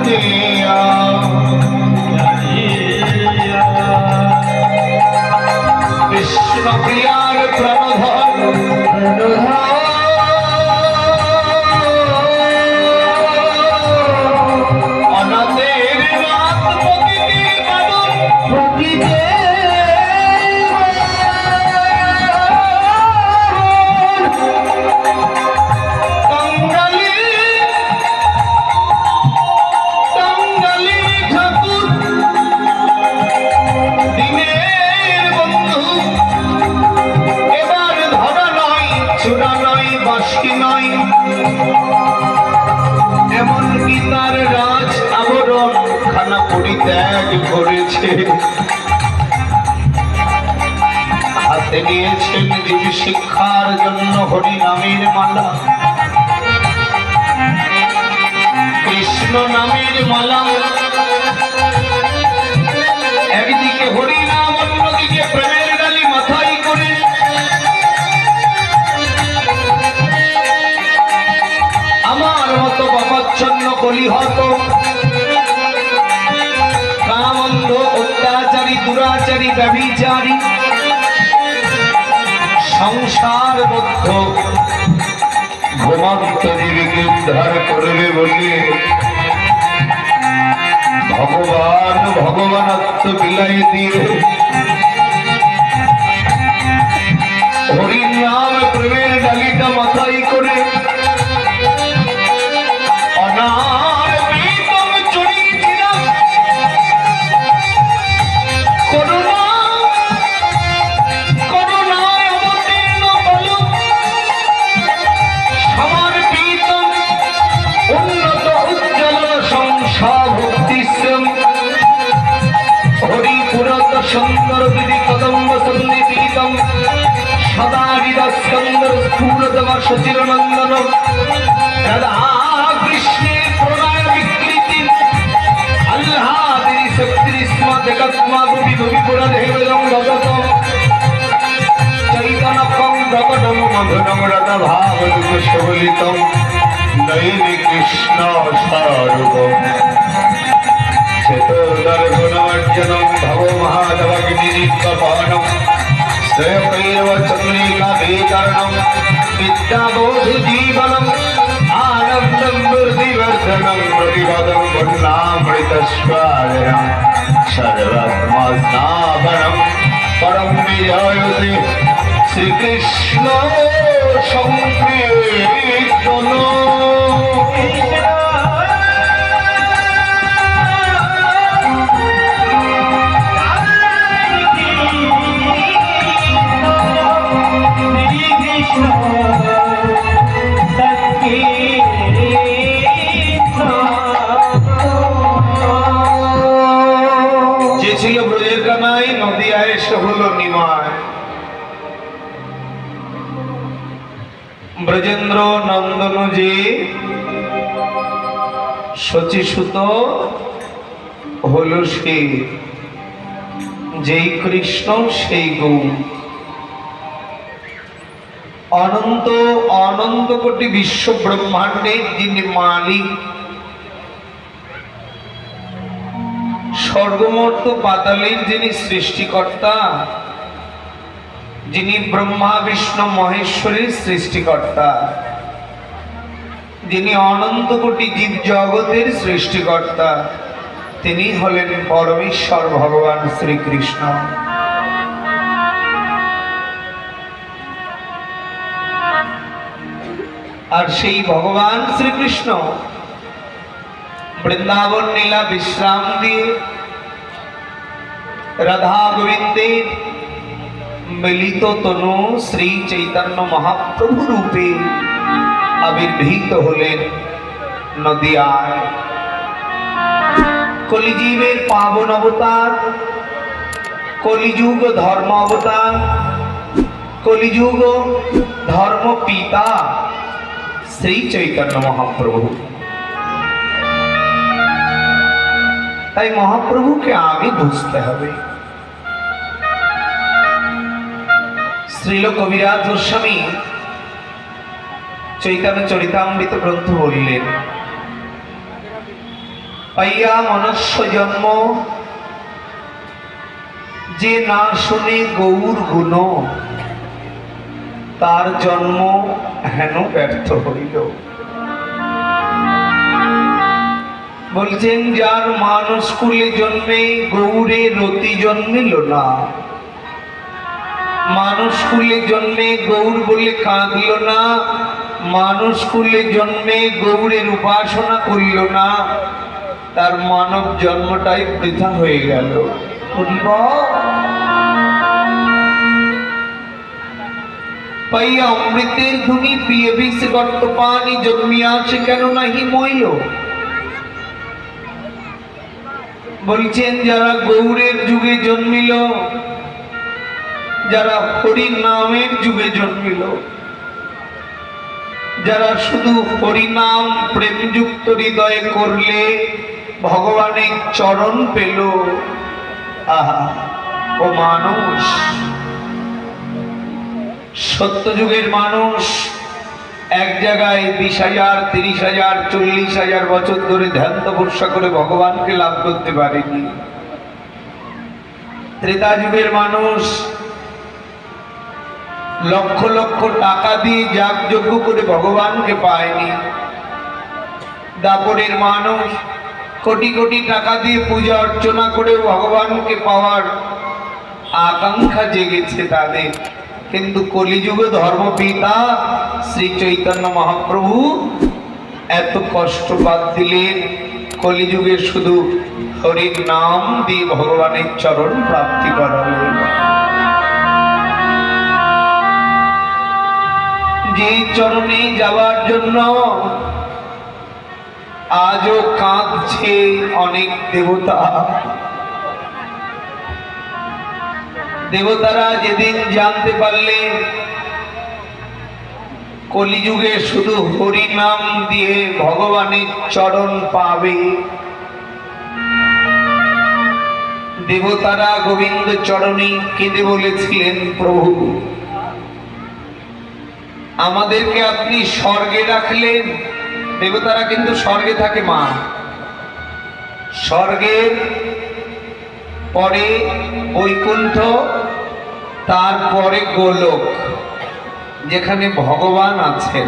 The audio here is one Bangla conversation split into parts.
দিয়া কৃষ্ণ প্রিয়ার প্রাণধন অনাথের রাত প্রকৃতির বাদন প্রকৃতি এমনকি তার রাজ আবরণ খানা পরিত্যাগ করেছে, হাতে নিয়েছেন জীব শিক্ষার জন্য হরি নামের মালা, কৃষ্ণ নামের মালা। একদিকে হরি নাম, অন্যদিকে প্রেমের ডালি মাথায় করে আমার মতো বাবাচ্ছন্ন কলিহত কামন্ধ অত্যাচারী দুরাচারী ব্যভিচারী সংসার বদ্ধ ঘুমন্ত জীবীকে উদ্ধার করবে বলে ভগবান ভগবানত্ব বিলাই দিয়ে হরি নাম প্রেমের ডালিটা মাথায় করে অনার প্রীতম চড়িয়েছিলাম করুণায় অবতীর্ণ বলুক সমান প্রীতম উন্নত উজ্জ্বল সংসার ভক্তিশ্রম হরিপুরত সুন্দর দিদি কদম্ব সন্নিপীতম সদা হৃদস্কন্দর স্থূলতমর্ষ চিরনন্দন রাধা কৃষ্ণের প্রণয় বিকৃতি আল্লাহাদিনী শক্তির স্মদ একত্মা গুবি ভবিপুরা দেবদম ভগত চৈতন্যকং প্রকটম মধুরম রাধা ভাবদুক সবলিতম নৈমি কৃষ্ণ স্বরূপম চেতোদর গুণমর্জনম ভব মহাদেবগ্নি নিত্যপানম শ্রেয়কৈরব চন্দ্রিকা বেতারণম বিদ্যাবোধ জীবনম आनंदं मूर्तिवर्धनं प्रतिपदं वन्नामृतस्वादनं सर्वात्मस्नाभनं परं विजयते श्रीकृष्ण संकीर्तनो ছিল ব্রজের কানাই নদিয়ায় এসে হলো নিমায় ব্রজেন্দ্র নন্দন যে শচীসুত হলো সে যেই কৃষ্ণ সেই গৌ অনন্ত অনন্ত কোটি বিশ্ব ব্রহ্মাণ্ডের যিনি মালিক স্বর্গমর্ত পাতালের যিনি সৃষ্টিকর্তা যিনি ব্রহ্মা বিষ্ণু মহেশ্বরের সৃষ্টিকর্তা যিনি অনন্ত কোটি জীব জগতের সৃষ্টিকর্তা তিনি হলেন পরমেশ্বর ভগবান শ্রীকৃষ্ণ। আর সেই ভগবান শ্রীকৃষ্ণ বৃন্দাবন লীলা বিশ্রাম দিয়ে রাধা গোবিন্দের মিলিত তনু শ্রী চৈতন্য মহাপ্রভু রূপে আবির্ভূত হলেন নদিয়ায়। কলিজীবের পাবন অবতার, কলিযুগ ধর্ম অবতার, কলিযুগ ধর্ম পিতা শ্রী চৈতন্য মহাপ্রভু। তাই মহাপ্রভুকে আগে বুঝতে হবে। শ্রীল কবিরাজ গোস্বামী চৈতন্য চরিতামৃত গ্রন্থ বললেন পাইয়া মনুষ্য জন্ম, যে না শুনে গৌর গুণ, তার জন্ম হেন ব্যর্থ হইল। বলছেন যার মানুষ কুলে জন্মে গৌরে রতি জন্মিল না, মানুষ কুলে জন্মে গৌর বলে কাঁদল না, মানুষ কুলে জন্মে গৌরের উপাসনা করিল না, তার মানব জন্মটাই বৃথা হয়ে গেল। পাইয়া অমৃতের ধুনি পিয়ে বিষ গর্ত পানি জন্মিয়াছে কেন নাহি মইল। বলছেন যারা গৌরের যুগে জন্মিল, যারা হরি নামের যুগে জন্মিল, যারা শুধু হরিনাম প্রেমযুক্ত হৃদয়ে করলে ভগবানের চরণ পেল, আহা ও মানুষ, সত্য যুগের মানুষ এক জায়গায় 20,000, 30,000, 40,000 বছর ধরে ধ্যান তপস্যা করে ভগবানকে লাভ করতে পারেনি। ত্রেতা যুগের মানুষ লক্ষ লক্ষ টাকা দিয়ে যাগযজ্ঞ করে ভগবানকে পায়নি। দাপরের মানুষ কোটি কোটি টাকা দিয়ে পূজা অর্চনা করে ভগবানকে পাওয়ার আকাঙ্ক্ষা জেগেছে তাদের। কিন্তু কলিযুগে ধর্মপিতা শ্রী চৈতন্য মহাপ্রভু এত কষ্ট বাদ দিলেন, কলিযুগে শুধু হরির নাম দিয়ে ভগবানের চরণ প্রাপ্তি করালেন। যে চরণে যাওয়ার জন্য আজও কাঁদছে অনেক দেবতা, দেবতারা যেদিন জানতে পারলেন কলিযুগে শুধু হরি নাম দিয়ে ভগবানের চরণ পাবে, দেবতারা গোবিন্দ চরণে কেঁদে বলেছিলেন, প্রভু আমাদেরকে আপনি স্বর্গে রাখলেন। দেবতারা কিন্তু স্বর্গে থাকে মা, স্বর্গের পরে বৈকুণ্ঠ, তারপরে গোলক যেখানে ভগবান আছেন।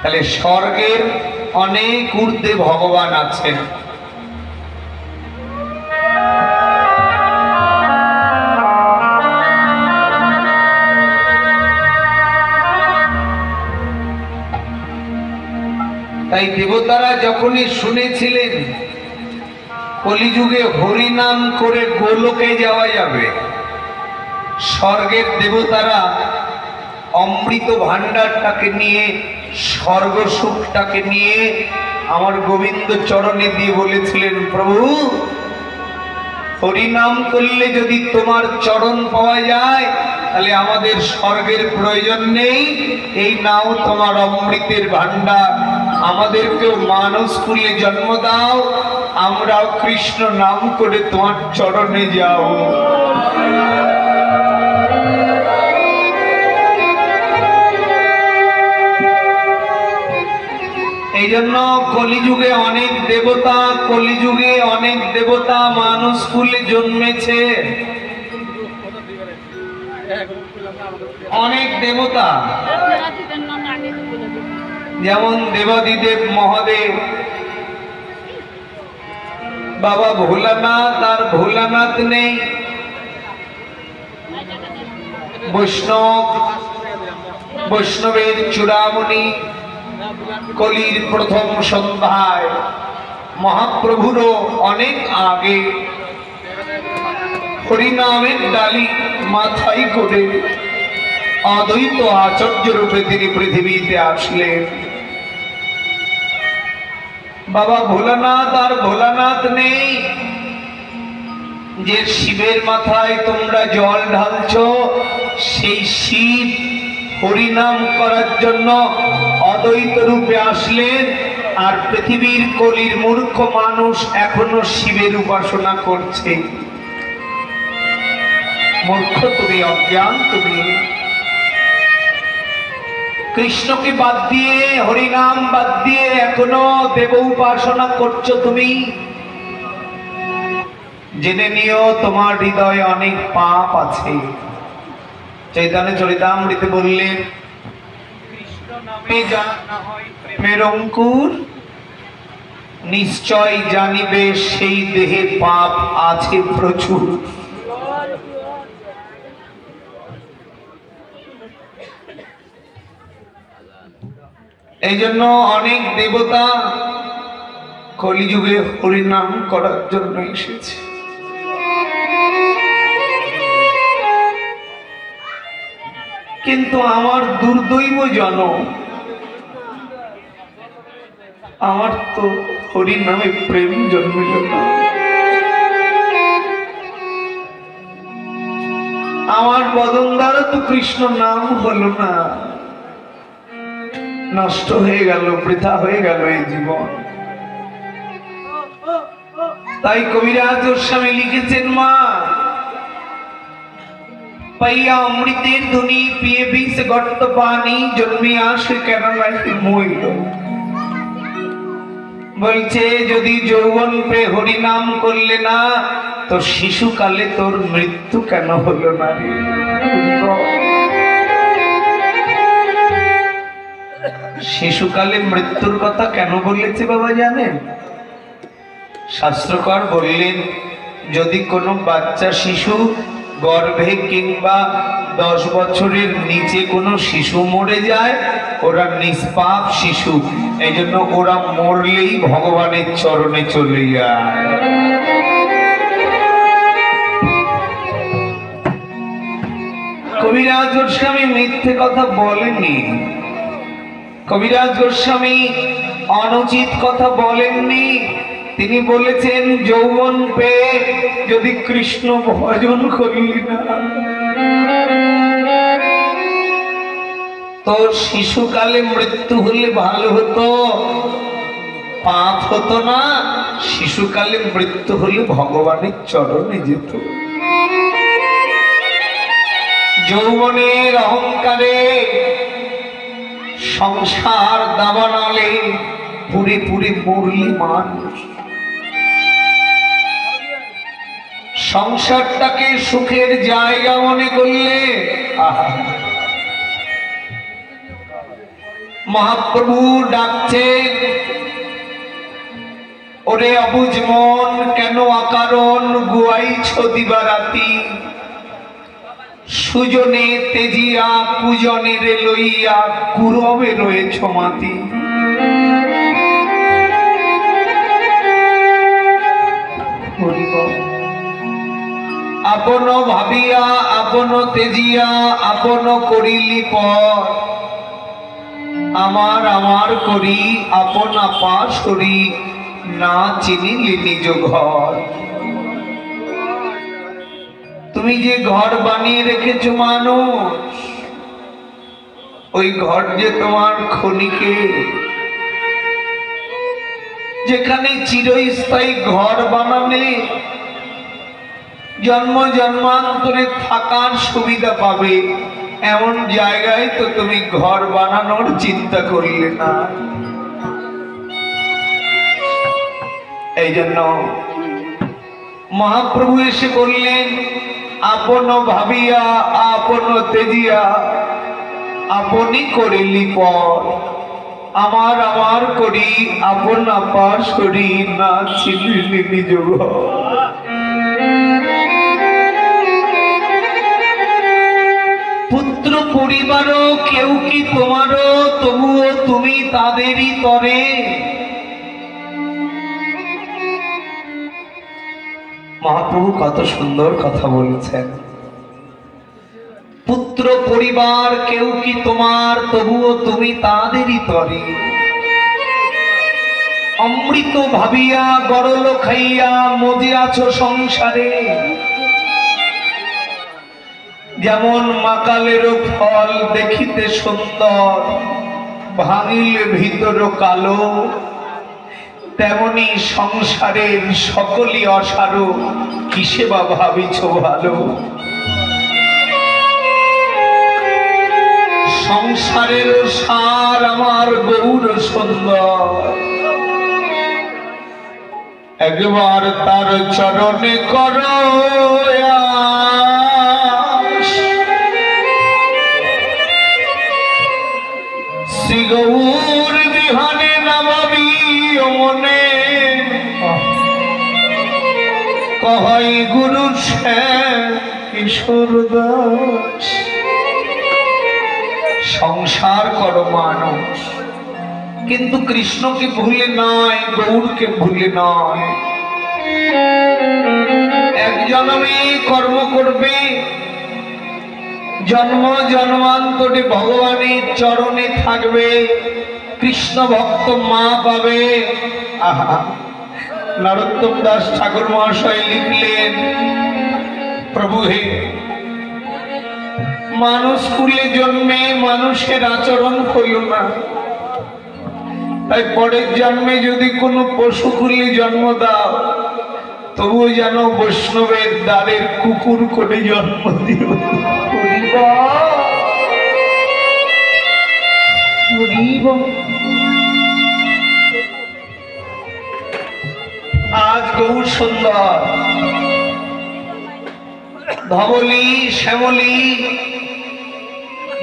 তাহলে স্বর্গের অনেক ঊর্ধ্বে ভগবান আছেন। তাই দেবতারা যখনই শুনেছিলেন কলিযুগে হরিনাম করে গোলকে যাওয়া যাবে, স্বর্গের দেবতারা অমৃত ভাণ্ডারটাকে নিয়ে, স্বর্গ সুখটাকে নিয়ে আমার গোবিন্দ চরণে দিয়ে বলেছিলেন, প্রভু হরিনাম করলে যদি তোমার চরণ পাওয়া যায় তাহলে আমাদের স্বর্গের প্রয়োজন নেই, এই নাও তোমার অমৃতের ভাণ্ডার, আমাদেরকেও মানুষ কুলে জন্ম দাও, আমরাও কৃষ্ণ নাম করে তোমার চরণে যাও। এই জন্য কলিযুগে অনেক দেবতা, কলিযুগে অনেক দেবতা মানুষ কুলে জন্মেছে। অনেক দেবতা যেমন দেবাদিদেব মহাদেব, বাবা ভোলানাথ আর ভোলানাথ নেই, বৈষ্ণব, বৈষ্ণবের চূড়ামণি, কলির প্রথম সন্ধ্যায় মহাপ্রভুরও অনেক আগে হরিনামের ডালি মাথায় করে অদ্বৈত আচার্য রূপে তিনি পৃথিবীতে আসলেন। বাবা ভোলানাথ আর ভোলানাথ নেই, যে শিবের মাথায় তোমরা জল ঢালছো সেই শিব হরিনাম করার জন্য অদ্বৈত রূপে আসলেন, আর পৃথিবীর কলির মূর্খ মানুষ এখনো শিবের উপাসনা করছে। মূর্খ তুমি, অজ্ঞান তুমি। কৃষ্ণকে বাদ দিয়ে, হরিনাম বাদ দিয়ে এখনো দেব উপাসনা করছো তুমি, জেনে নিও তোমার হৃদয়ে অনেক পাপ আছে। চৈতন্য চরিতামৃতে বললেন, কৃষ্ণ নামে জানা না হয় প্রেমের অঙ্কুর, নিশ্চয় জানিবে সেই দেহে পাপ আছে প্রচুর। এই জন্য অনেক দেবতা কলিযুগে হরিনাম করার জন্য এসেছে। কিন্তু আমার দুর্দৈব জন, আমার তো হরিনামে প্রেম জন্মিল না। আমার বদন দ্বারা তো কৃষ্ণ নাম হলো না, নষ্ট হয়ে গেল, বৃথা হয়ে গেল এই জীবন। তাই কবিরাজ গোস্বামী লিখেছেন, মা পাইয়া অমৃতের ধ্বনি পিয়ে বিষ গর্ত পানি জন্মে আসে কেন লাগে মইল। বলছে যদি যৌবন পেয়ে হরিনাম করলে না তো শিশুকালে তোর মৃত্যু কেন হলো না রে? শিশুকালে মৃত্যুর কথা কেন বলেছে বাবা জানেন? শাস্ত্রকার বললেন, যদি কোনো বাচ্চা শিশু গর্ভে কিংবা 10 বছরের নিচে কোনো শিশু মরে যায়, ওরা নিষ্পাপ শিশু, এই জন্য ওরা মরলেই ভগবানের চরণে চলে যায়। কবিরাজ গোস্বামী মিথ্যে কথা বলেননি, কবিরাজ গোস্বামী অনুচিত কথা বলেননি। তিনি বলেছেন, যৌবন পেয়ে যদি কৃষ্ণ ভজন করলি না তোর শিশুকালে মৃত্যু হলে ভালো হতো, পাপ হতো না, শিশুকালে মৃত্যু হলে ভগবানের চরণে যেত। যৌবনের অহংকারে সংসার দাবানলে পুরে পুরে মরলি মানুষ। সংসারটাকে সুখের জায়গা মনে করলে মহাপ্রভু ডাকছেন, ওরে অবুঝ মন কেন অকারণ গুয়াইছ দিবারাতি, সুজনে তেজিয়া পূজনের লইয়া কুরবে রয়েছ মাতি। আপন ভাবিয়া আপন তেজিয়া আপন করিলি পর, আমার আমার করি আপন আপা সরি, না চিনিলি নিজ ঘর। তুমি যে ঘর বানিয়ে রেখেছো মানুষ, ওই ঘর যে তোমার ক্ষণিকে, যেখানে চিরস্থায়ী ঘর বানালে জন্ম জন্মান্তরে থাকার সুবিধা পাবে, এমন জায়গায় তো তুমি ঘর বানানোর চিন্তা করলে না। এই জন্য মহাপ্রভু এসে বললেন, আপন ভাবিয়া আপন তেজিয়া আপনি করিলি পর, আমার আমার করি আপন আপা সরি, না চিনিলি নিজ ঘর। পুত্র পরিবারও কেউ কি তোমারও, তবুও তুমি তাদেরই তরে। মহাপ্রভু কত সুন্দর কথা বলছেন। পুত্র পরিবার কেউ কি তোমার, তবুও তুমি তাদেরই তরে। অমৃত ভাবিয়া গরল খাইয়া মজে আছো সংসারে, যেমন মাকালের ফল দেখিতে সুন্দর, ভাঙিলে ভিতর কালো, তেমনি সংসারের সকলই অসারো, কিসে বা ভাবিছ ভালো। সংসারের সার আমার গৌর সুন্দর, একবার তার চরণে করো শ্রী গৌর বিহানে নামাবি মনে, কহই গুরু শ্যাম কিশোর দাস। সংসার করো মানুষ, কিন্তু কৃষ্ণকে ভুলে নয়, গৌরকে ভুলে নয়। এক জন্মে কর্ম করবে, জন্ম জন্মান্তরে ভগবানের চরণে থাকবে, কৃষ্ণ ভক্ত মা পাবে। আহা, নরোত্তম দাস ঠাকুর মহাশয় লিখলেন, প্রভু হে, মানুষ কুলে জন্মে মানুষের আচরণ হইল না, তাই পরের জন্মে যদি কোনো পশু কুলে জন্ম দাও, তবুও যেন বৈষ্ণবের দ্বারের কুকুর করে জন্ম দিও। আজ গৌর সুন্দর ধবলি শ্যামলী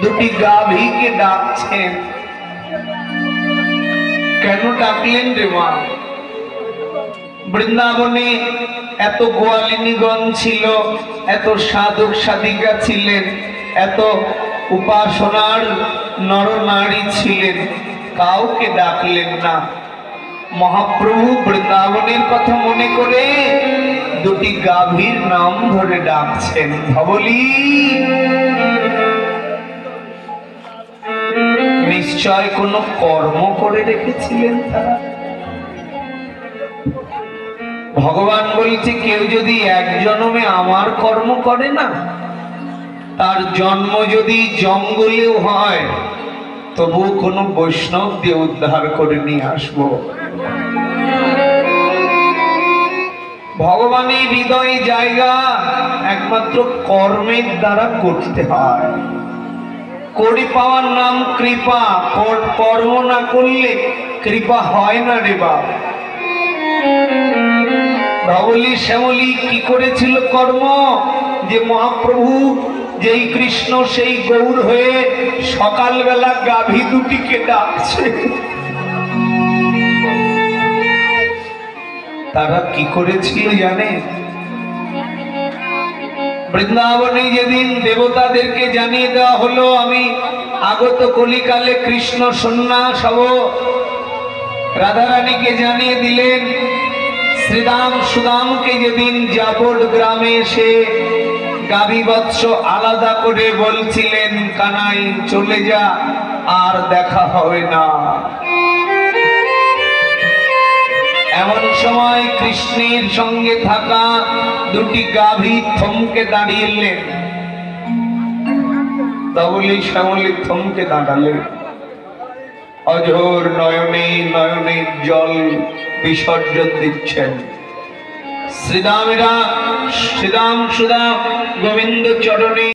দুটি গাভীকে ডাকছেন। কেন ডাকলেন রে মা? বৃন্দাবনে এত গোয়ালিনীগণ ছিল, এত সাধক সাধিকা ছিলেন, এত উপাসনার নরনারী ছিলেন, কাউকে ডাকলেন না। মহাপ্রভু বৃন্দাবনের কথা মনে করে দুটি গাভীর নাম ধরে ডাকছেন, ধবলি। নিশ্চয় কোনো কর্ম করে রেখেছিলেন তারা। ভগবান বলছে, কেউ যদি এক জন্মে আমার কর্ম করে না, তার জন্ম যদি জঙ্গলেও হয়, তবু কোনো বৈষ্ণব দিয়ে উদ্ধার করে নিয়ে আসবো। ভগবানের হৃদয় জায়গা একমাত্র কর্মের দ্বারা করতে হয়। করি পাওয়ার নাম কৃপা, কর্ম না করলে কৃপা হয় না রে বাপ। ধবলি শ্যামলী কি করেছিল কর্ম? যে মহাপ্রভু যেই কৃষ্ণ সেই গৌর হয়ে সকালবেলা গাভী দুটিকে ডাকছে, তারা কি করেছিল জানে? বৃন্দাবনে যেদিন দেবতাদেরকে জানিয়ে দেওয়া হলো আমি আগত কলিকালে কৃষ্ণ সন্ন্যাস হব, রাধারানীকে জানিয়ে দিলেন। শ্রীদাম সুদামকে যেদিন জাপট গ্রামে এসে গাভী বৎস আলাদা করে বলছিলেন, কানাই চলে যা, আর দেখা হবে না। এমন সময় কৃষ্ণের সঙ্গে থাকা দুটি গাভী থমকে দাঁড়িয়েলেন। ধবলি শ্যামলী থমকে দাঁড়ালেন, অঝোর নয়নে নয়নে জল বিসর্জন দিচ্ছেন। শ্রীদামেরা শ্রীদাম সুদাম গোবিন্দ চরণে